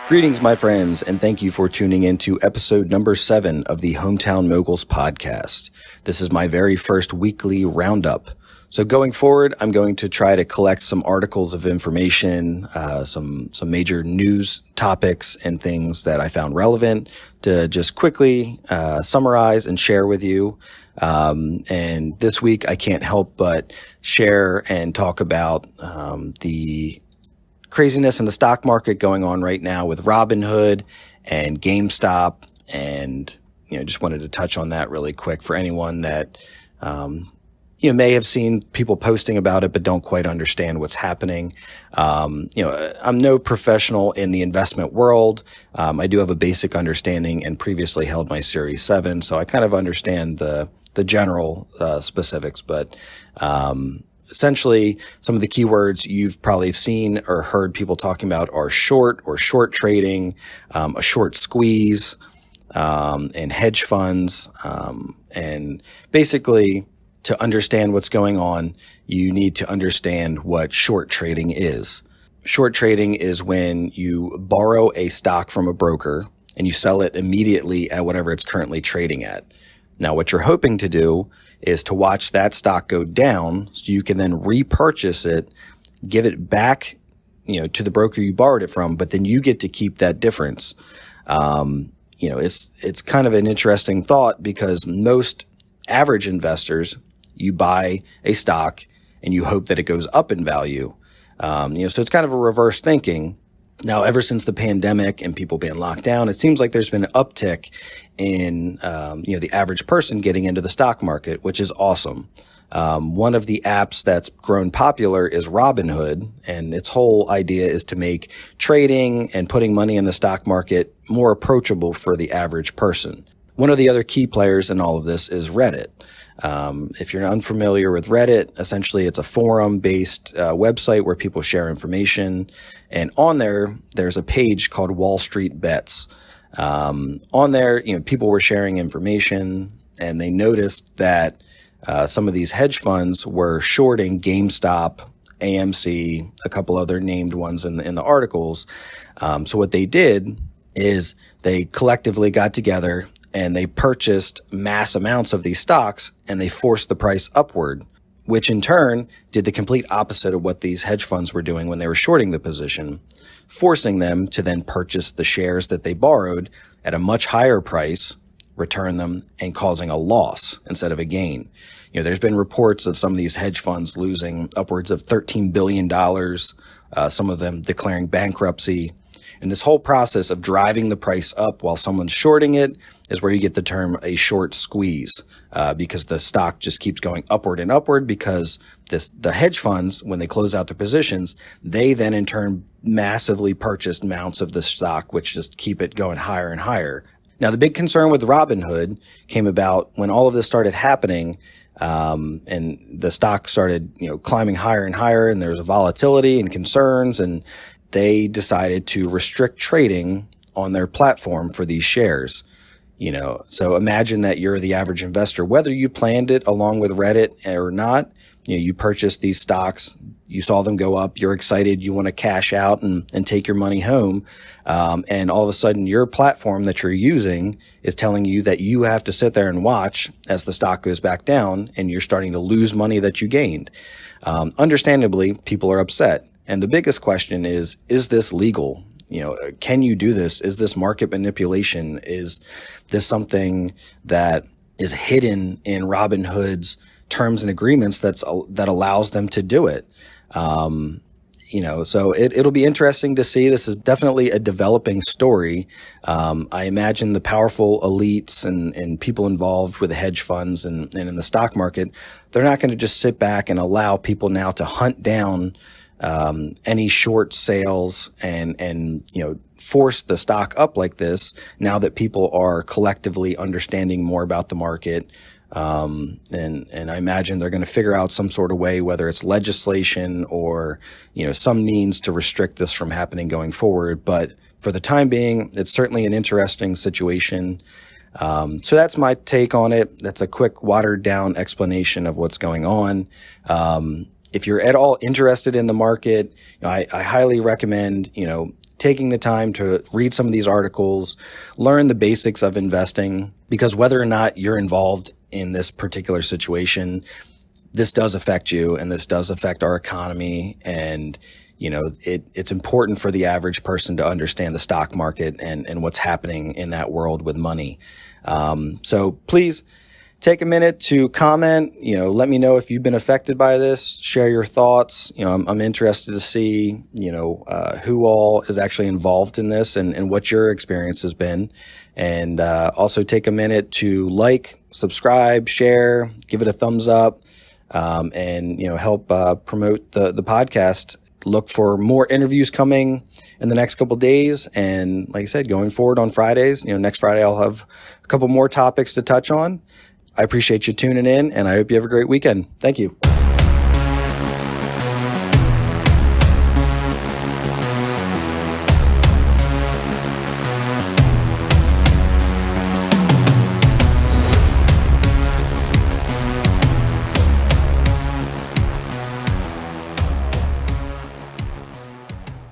Greetings, my friends, and thank you for tuning in to episode number 7 of the Hometown Moguls podcast. This is my very first weekly roundup. So going forward, I'm going to try to collect some articles of information, some major news topics and things that I found relevant to just quickly summarize and share with you. And this week, I can't help but share and talk about the craziness in the stock market going on right now with Robinhood and Gamestop. And, just wanted to touch on that really quick for anyone that, may have seen people posting about it, but don't quite understand what's happening. I'm no professional in the investment world. I do have a basic understanding and previously held my Series 7. So I kind of understand the general, specifics, but, essentially, some of the keywords you've probably seen or heard people talking about are short or short trading, a short squeeze, and hedge funds. And basically, to understand what's going on, you need to understand what short trading is. Short trading is when you borrow a stock from a broker and you sell it immediately at whatever it's currently trading at. Now, what you're hoping to do is to watch that stock go down so you can then repurchase it, give it back, to the broker you borrowed it from, but then you get to keep that difference. It's kind of an interesting thought because most average investors, you buy a stock and you hope that it goes up in value. So it's kind of a reverse thinking. Now, ever since the pandemic and people being locked down, it seems like there's been an uptick in, the average person getting into the stock market, which is awesome. One of the apps that's grown popular is Robinhood, and its whole idea is to make trading and putting money in the stock market more approachable for the average person. One of the other key players in all of this is Reddit. If you're unfamiliar with Reddit, essentially it's a forum-based website where people share information. And on there, there's a page called Wall Street Bets. On there, people were sharing information and they noticed that some of these hedge funds were shorting GameStop, AMC, a couple other named ones in the articles. So what they did is they collectively got together and they purchased mass amounts of these stocks and they forced the price upward, which in turn did the complete opposite of what these hedge funds were doing when they were shorting the position, forcing them to then purchase the shares that they borrowed at a much higher price, return them, and causing a loss instead of a gain. There's been reports of some of these hedge funds losing upwards of $13 billion, some of them declaring bankruptcy. And this whole process of driving the price up while someone's shorting it is where you get the term a short squeeze, because the stock just keeps going upward and upward because the hedge funds, when they close out their positions, they then in turn massively purchased amounts of the stock, which just keep it going higher and higher. Now, the big concern with Robinhood came about when all of this started happening, and the stock started, climbing higher and higher, and there was volatility and concerns, and they decided to restrict trading on their platform for these shares. So imagine that you're the average investor, whether you planned it along with Reddit or not. You purchased these stocks, you saw them go up, you're excited, you want to cash out and take your money home. And all of a sudden your platform that you're using is telling you that you have to sit there and watch as the stock goes back down and you're starting to lose money that you gained. Understandably, people are upset. And the biggest question is this legal? Can you do this? Is this market manipulation? Is this something that is hidden in Robinhood's terms and agreements that allows them to do it? So it'll be interesting to see. This is definitely a developing story. I imagine the powerful elites and people involved with the hedge funds and in the stock market, they're not going to just sit back and allow people now to hunt down any short sales and force the stock up like this now that people are collectively understanding more about the market. And I imagine they're going to figure out some sort of way, whether it's legislation or, some means to restrict this from happening going forward. But for the time being, it's certainly an interesting situation. So that's my take on it. That's a quick watered down explanation of what's going on. If you're at all interested in the market, I highly recommend, taking the time to read some of these articles, learn the basics of investing, because whether or not you're involved in this particular situation, this does affect you and this does affect our economy. And, it's important for the average person to understand the stock market and what's happening in that world with money. So please take a minute to comment, let me know if you've been affected by this, share your thoughts. I'm interested to see, who all is actually involved in this and what your experience has been. And also take a minute to like, subscribe, share, give it a thumbs up, and help promote the podcast. Look for more interviews coming in the next couple of days. And like I said, going forward on Fridays, next Friday, I'll have a couple more topics to touch on. I appreciate you tuning in, and I hope you have a great weekend. Thank you.